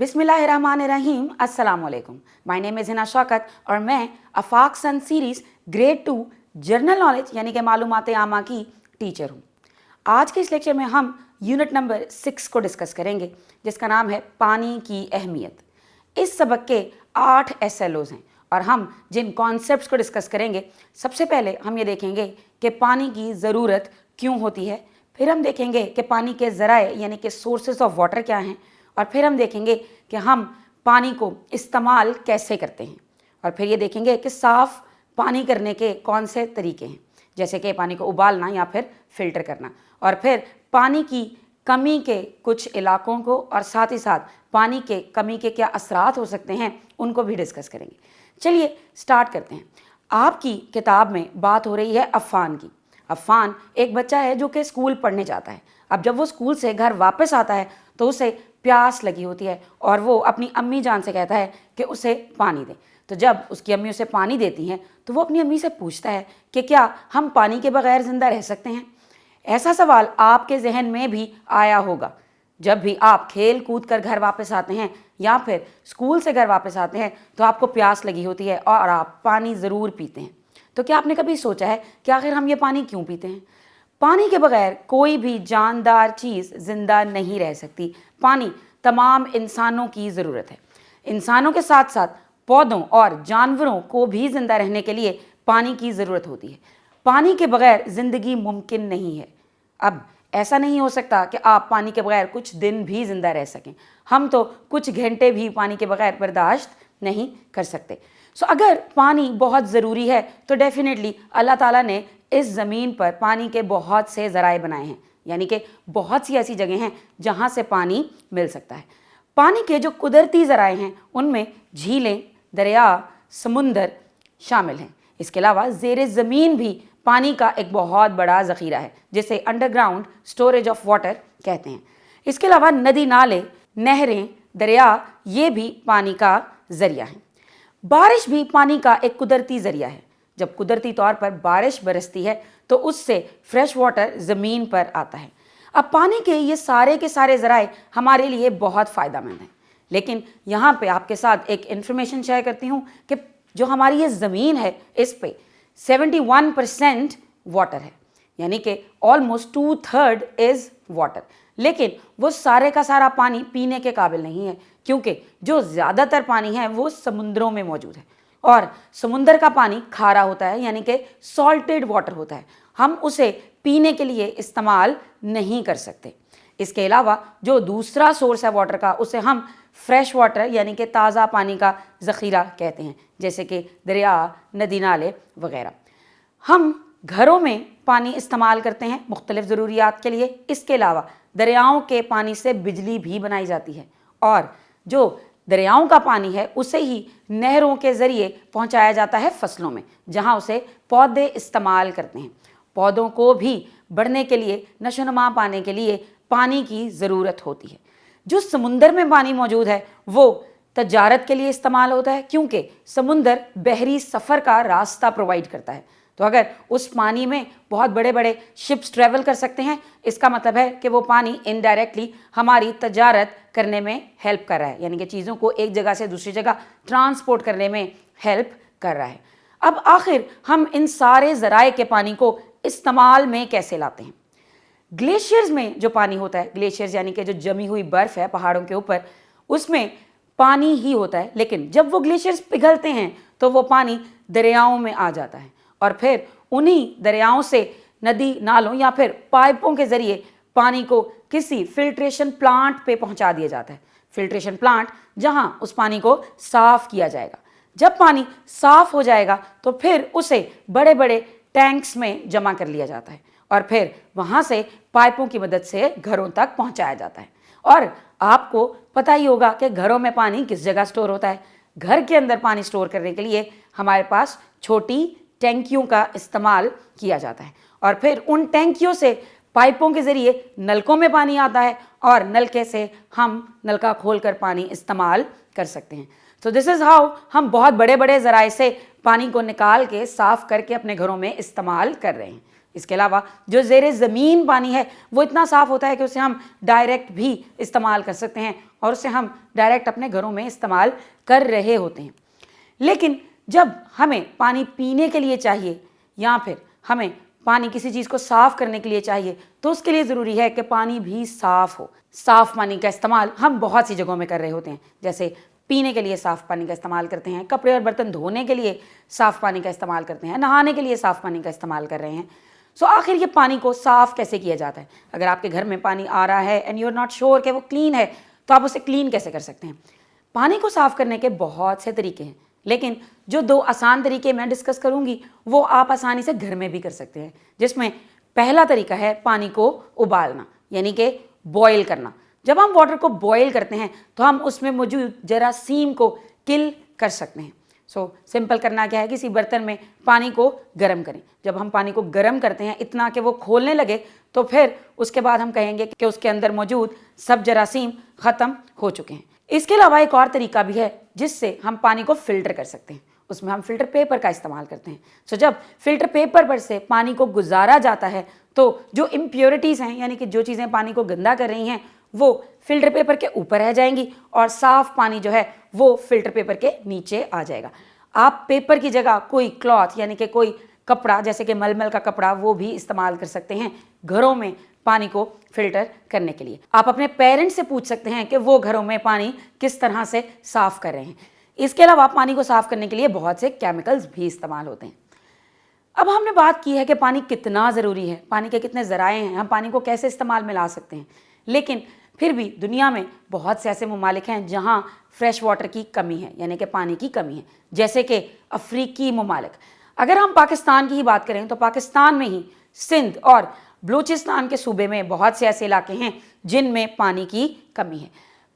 بسم اللہ الرحمن الرحیم. السلام علیکم. مائی نیم از ہنا شوکت اور میں آفاق سن سیریز گریڈ 2 جنرل نالج یعنی کہ معلومات عامہ کی ٹیچر ہوں. آج کے اس لیکچر میں ہم یونٹ نمبر 6 کو ڈسکس کریں گے جس کا نام ہے پانی کی اہمیت. اس سبق کے 8 SLOs ہیں اور ہم جن کانسیپٹس کو ڈسکس کریں گے، سب سے پہلے ہم یہ دیکھیں گے کہ پانی کی ضرورت کیوں ہوتی ہے، پھر ہم دیکھیں گے کہ پانی کے ذرائع یعنی کہ سورسز آف واٹر کیا ہیں، اور پھر ہم دیکھیں گے کہ ہم پانی کو استعمال کیسے کرتے ہیں، اور پھر یہ دیکھیں گے کہ صاف پانی کرنے کے کون سے طریقے ہیں، جیسے کہ پانی کو ابالنا یا پھر فلٹر کرنا، اور پھر پانی کی کمی کے کچھ علاقوں کو اور ساتھ ہی ساتھ پانی کے کمی کے کیا اثرات ہو سکتے ہیں ان کو بھی ڈسکس کریں گے. چلیے سٹارٹ کرتے ہیں. آپ کی کتاب میں بات ہو رہی ہے عفان کی. عفان ایک بچہ ہے جو کہ اسکول پڑھنے جاتا ہے. اب جب وہ اسکول سے گھر واپس آتا ہے تو اسے پیاس لگی ہوتی ہے اور وہ اپنی امی جان سے کہتا ہے کہ اسے پانی دیں. تو جب اس کی امی اسے پانی دیتی ہیں تو وہ اپنی امی سے پوچھتا ہے کہ کیا ہم پانی کے بغیر زندہ رہ سکتے ہیں؟ ایسا سوال آپ کے ذہن میں بھی آیا ہوگا جب بھی آپ کھیل کود کر گھر واپس آتے ہیں یا پھر اسکول سے گھر واپس آتے ہیں تو آپ کو پیاس لگی ہوتی ہے اور آپ پانی ضرور پیتے ہیں. تو کیا آپ نے کبھی سوچا ہے کہ آخر ہم یہ پانی کیوں پیتے ہیں؟ پانی کے بغیر کوئی بھی جاندار چیز زندہ نہیں رہ سکتی. پانی تمام انسانوں کی ضرورت ہے. انسانوں کے ساتھ ساتھ پودوں اور جانوروں کو بھی زندہ رہنے کے لیے پانی کی ضرورت ہوتی ہے. پانی کے بغیر زندگی ممکن نہیں ہے. اب ایسا نہیں ہو سکتا کہ آپ پانی کے بغیر کچھ دن بھی زندہ رہ سکیں. ہم تو کچھ گھنٹے بھی پانی کے بغیر برداشت نہیں کر سکتے. اگر پانی بہت ضروری ہے تو ڈیفینیٹلی اللہ تعالیٰ نے اس زمین پر پانی کے بہت سے ذرائع بنائے ہیں، یعنی کہ بہت سی ایسی جگہیں ہیں جہاں سے پانی مل سکتا ہے. پانی کے جو قدرتی ذرائع ہیں ان میں جھیلیں، دریا، سمندر شامل ہیں. اس کے علاوہ زیر زمین بھی پانی کا ایک بہت بڑا ذخیرہ ہے جسے under ground storage of water کہتے ہیں. اس کے علاوہ ندی نالے، نہریں، دریا یہ بھی پانی کا ذریعہ ہیں. بارش بھی پانی کا ایک قدرتی ذریعہ ہے. جب قدرتی طور پر بارش برستی ہے تو اس سے فریش واٹر زمین پر آتا ہے. اب پانی کے یہ سارے کے سارے ذرائع ہمارے لیے بہت فائدہ مند ہیں، لیکن یہاں پہ آپ کے ساتھ ایک انفارمیشن شیئر کرتی ہوں کہ جو ہماری یہ زمین ہے اس پہ 71% واٹر ہے، یعنی کہ آلموسٹ 2/3 از واٹر. لیکن وہ سارے کا سارا پانی پینے کے قابل نہیں ہے کیونکہ جو زیادہ تر پانی ہے وہ سمندروں میں موجود ہے اور سمندر کا پانی کھارا ہوتا ہے، یعنی کہ سالٹڈ واٹر ہوتا ہے. ہم اسے پینے کے لیے استعمال نہیں کر سکتے. اس کے علاوہ جو دوسرا سورس ہے واٹر کا اسے ہم فریش واٹر یعنی کہ تازہ پانی کا ذخیرہ کہتے ہیں، جیسے کہ دریا، ندی نالے وغیرہ. ہم گھروں میں پانی استعمال کرتے ہیں مختلف ضروریات کے لیے. اس کے علاوہ دریاؤں کے پانی سے بجلی بھی بنائی جاتی ہے اور جو دریاؤں کا پانی ہے اسے ہی نہروں کے ذریعے پہنچایا جاتا ہے فصلوں میں، جہاں اسے پودے استعمال کرتے ہیں. پودوں کو بھی بڑھنے کے لیے، نشو و نما پانے کے لیے پانی کی ضرورت ہوتی ہے. جو سمندر میں پانی موجود ہے وہ تجارت کے لیے استعمال ہوتا ہے کیونکہ سمندر بحری سفر کا راستہ پرووائڈ کرتا ہے. تو اگر اس پانی میں بہت بڑے بڑے شپس ٹریول کر سکتے ہیں، اس کا مطلب ہے کہ وہ پانی انڈائریکٹلی ہماری تجارت کرنے میں ہیلپ کر رہا ہے، یعنی کہ چیزوں کو ایک جگہ سے دوسری جگہ ٹرانسپورٹ کرنے میں ہیلپ کر رہا ہے. اب آخر ہم ان سارے ذرائع کے پانی کو استعمال میں کیسے لاتے ہیں؟ گلیشیئرز میں جو پانی ہوتا ہے، گلیشیئرز یعنی کہ جو جمی ہوئی برف ہے پہاڑوں کے اوپر، اس میں پانی ہی ہوتا ہے. لیکن جب وہ گلیشیئرز پگھلتے ہیں تو وہ پانی دریاؤں میں آ جاتا ہے اور پھر انہی دریاؤں سے ندی نالوں یا پھر پائپوں کے ذریعے پانی کو کسی فلٹریشن پلانٹ پہ پہنچا دیا جاتا ہے. فلٹریشن پلانٹ جہاں اس پانی کو صاف کیا جائے گا. جب پانی صاف ہو جائے گا تو پھر اسے بڑے بڑے ٹینکس میں جمع کر لیا جاتا ہے اور پھر وہاں سے پائپوں کی مدد سے گھروں تک پہنچایا جاتا ہے. اور آپ کو پتہ ہی ہوگا کہ گھروں میں پانی کس جگہ سٹور ہوتا ہے. گھر کے اندر پانی سٹور کرنے کے لیے ہمارے پاس چھوٹی ٹینکیوں کا استعمال کیا جاتا ہے اور پھر ان ٹینکیوں سے پائپوں کے ذریعے نلکوں میں پانی آتا ہے اور نلکے سے ہم نلکا کھول کر پانی استعمال کر سکتے ہیں. تو دس از ہاؤ ہم بہت بڑے بڑے ذرائع سے پانی کو نکال کے صاف کر کے اپنے گھروں میں استعمال کر رہے ہیں. اس کے علاوہ جو زیر زمین پانی ہے وہ اتنا صاف ہوتا ہے کہ اسے ہم ڈائریکٹ بھی استعمال کر سکتے ہیں اور اسے ہم ڈائریکٹ اپنے گھروں میں استعمال کر رہے ہوتے ہیں. لیکن جب ہمیں پانی پینے کے لیے چاہیے یا پھر ہمیں پانی کسی چیز کو صاف کرنے کے لیے چاہیے تو اس کے لیے ضروری ہے کہ پانی بھی صاف ہو. صاف پانی کا استعمال ہم بہت سی جگہوں میں کر رہے ہوتے ہیں، جیسے پینے کے لیے صاف پانی کا استعمال کرتے ہیں، کپڑے اور برتن دھونے کے لیے صاف پانی کا استعمال کرتے ہیں، نہانے کے لیے صاف پانی کا استعمال کر رہے ہیں. آخر یہ پانی کو صاف کیسے کیا جاتا ہے؟ اگر آپ کے گھر میں پانی آ رہا ہے and you are not sure کہ وہ کلین ہے تو آپ اسے کلین کیسے کر سکتے ہیں؟ پانی کو صاف کرنے کے بہت سے طریقے ہیں، لیکن جو 2 آسان طریقے میں ڈسکس کروں گی وہ آپ آسانی سے گھر میں بھی کر سکتے ہیں، جس میں پہلا طریقہ ہے پانی کو ابالنا، یعنی کہ بوائل کرنا. جب ہم واٹر کو بوائل کرتے ہیں تو ہم اس میں موجود جراثیم کو کل کر سکتے ہیں. سمپل کرنا کیا ہے، کسی برتن میں پانی کو گرم کریں. جب ہم پانی کو گرم کرتے ہیں اتنا کہ وہ کھولنے لگے تو پھر اس کے بعد ہم کہیں گے کہ اس کے اندر موجود سب جراثیم ختم ہو چکے ہیں. اس کے علاوہ ایک اور طریقہ بھی ہے جس سے ہم پانی کو فلٹر کر سکتے ہیں، اس میں ہم فلٹر پیپر کا استعمال کرتے ہیں. جب فلٹر پیپر پر سے پانی کو گزارا جاتا ہے تو جو امپیورٹیز ہیں، یعنی کہ جو چیزیں پانی کو گندا کر رہی ہیں، وہ فلٹر پیپر کے اوپر رہ جائیں گی اور صاف پانی جو ہے وہ فلٹر پیپر کے نیچے آ جائے گا. آپ پیپر کی جگہ کوئی کلاتھ یعنی کہ کوئی کپڑا جیسے کہ ململ کا کپڑا وہ بھی استعمال کر سکتے ہیں گھروں میں پانی کو فلٹر کرنے کے لیے. آپ اپنے پیرنٹس سے پوچھ سکتے ہیں کہ وہ گھروں میں پانی کس طرح سے صاف کر رہے ہیں. اس کے علاوہ پانی کو صاف کرنے کے لیے بہت سے کیمیکلز بھی استعمال ہوتے ہیں. اب ہم نے بات کی ہے کہ پانی کتنا ضروری ہے، پانی کے کتنے ذرائع ہیں، ہم پانی کو کیسے استعمال میں لا سکتے ہیں. لیکن پھر بھی دنیا میں بہت سے ایسے ممالک ہیں جہاں فریش واٹر کی کمی ہے، یعنی کہ پانی کی کمی ہے، جیسے کہ افریقی ممالک. اگر ہم پاکستان کی ہی بات کریں تو پاکستان میں ہی سندھ اور بلوچستان کے صوبے میں بہت سے ایسے علاقے ہیں جن میں پانی کی کمی ہے.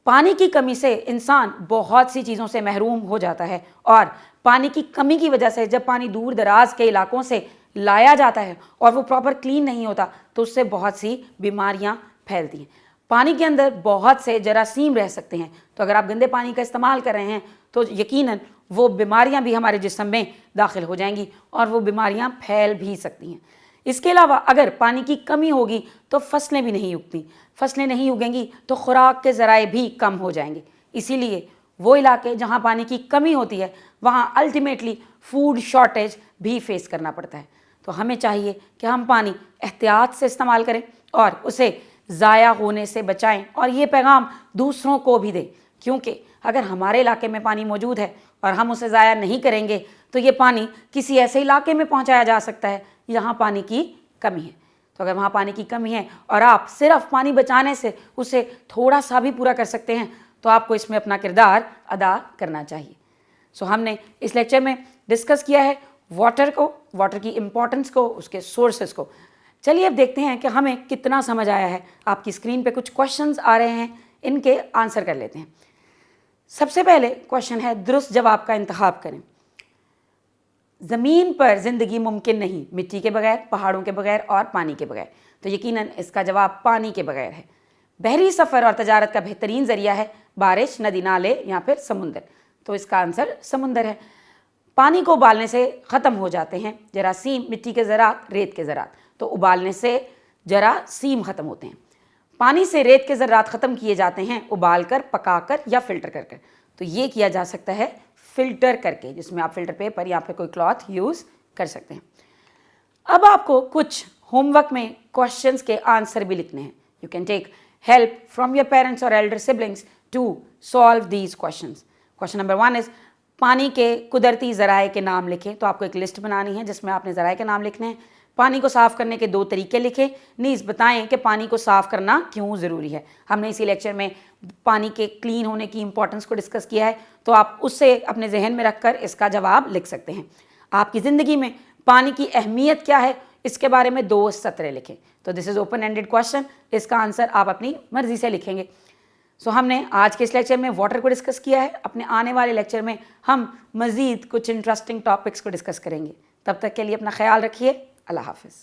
پانی کی کمی سے انسان بہت سی چیزوں سے محروم ہو جاتا ہے، اور پانی کی کمی کی وجہ سے جب پانی دور دراز کے علاقوں سے لایا جاتا ہے اور وہ پراپر کلین نہیں ہوتا تو اس سے بہت سی بیماریاں پھیلتی ہیں. پانی کے اندر بہت سے جراثیم رہ سکتے ہیں، تو اگر آپ گندے پانی کا استعمال کر رہے ہیں تو یقیناً وہ بیماریاں بھی ہمارے جسم میں داخل ہو جائیں گی اور وہ بیماریاں پھیل بھی سکتی ہیں. اس کے علاوہ اگر پانی کی کمی ہوگی تو فصلیں بھی نہیں اگتی، فصلیں نہیں اگیں گی تو خوراک کے ذرائع بھی کم ہو جائیں گے. اسی لیے وہ علاقے جہاں پانی کی کمی ہوتی ہے وہاں الٹیمیٹلی فوڈ شارٹیج بھی فیس کرنا پڑتا ہے. تو ہمیں چاہیے کہ ہم پانی احتیاط سے استعمال کریں اور اسے ضائع ہونے سے بچائیں، اور یہ پیغام دوسروں کو بھی دیں، کیونکہ اگر ہمارے علاقے میں پانی موجود ہے اور ہم اسے ضائع نہیں کریں گے تو یہ پانی کسی ایسے علاقے میں پہنچایا جا سکتا ہے جہاں پانی کی کمی ہے. تو اگر وہاں پانی کی کمی ہے اور آپ صرف پانی بچانے سے اسے تھوڑا سا بھی پورا کر سکتے ہیں تو آپ کو اس میں اپنا کردار ادا کرنا چاہیے. ہم نے اس لیکچر میں ڈسکس کیا ہے واٹر کو، واٹر کی امپورٹنس کو، اس کے سورسز کو. چلیے اب دیکھتے ہیں کہ ہمیں کتنا سمجھ آیا ہے. آپ کی اسکرین پہ کچھ کوشچنز آ رہے ہیں، ان کے آنسر کر لیتے ہیں. سب سے پہلے کوشچن ہے درست جواب کا انتخاب کریں. زمین پر زندگی ممکن نہیں مٹی کے بغیر، پہاڑوں کے بغیر اور پانی کے بغیر. تو یقیناً اس کا جواب پانی کے بغیر ہے. بحری سفر اور تجارت کا بہترین ذریعہ ہے بارش، ندی نالے یا پھر سمندر. تو اس کا آنسر سمندر ہے. پانی کو ابالنے سے ختم ہو جاتے ہیں جراثیم، مٹی کے ذرات، ریت کے ذرات. تو ابالنے سے جراثیم ختم ہوتے ہیں. پانی سے ریت کے ذرات ختم کیے جاتے ہیں ابال کر، پکا کر یا فلٹر کر کر. تو یہ کیا جا سکتا ہے فلٹر کر کے، جس میں آپ فلٹر پیپر یا پھر کوئی کلاتھ یوز کر سکتے ہیں. اب آپ کو کچھ ہوم ورک میں کوشچنس کے آنسر بھی لکھنے ہیں. You can take help from your parents اور elder siblings to solve these questions. Question number 1 is پانی کے قدرتی ذرائع کے نام لکھیں. تو آپ کو ایک لسٹ بنانی ہے جس میں آپ نے ذرائع کے نام لکھنے ہیں. پانی کو صاف کرنے کے 2 طریقے لکھیں. نیز بتائیں کہ پانی کو صاف کرنا کیوں ضروری ہے. ہم نے اسی لیکچر میں پانی کے کلین ہونے کی امپورٹنس کو ڈسکس کیا ہے، تو آپ اس سے اپنے ذہن میں رکھ کر اس کا جواب لکھ سکتے ہیں. آپ کی زندگی میں پانی کی اہمیت کیا ہے، اس کے بارے میں 2 سطریں لکھیں. تو دس از اوپن اینڈیڈ کوشچن. اس کا آنسر آپ اپنی مرضی سے لکھیں گے. ہم نے آج کے اس لیکچر میں واٹر کو ڈسکس کیا ہے. اپنے آنے والے لیکچر میں ہم مزید کچھ انٹرسٹنگ ٹاپکس کو ڈسکس کریں گے. تب تک کے لیے اپنا خیال رکھیے. اللہ حافظ.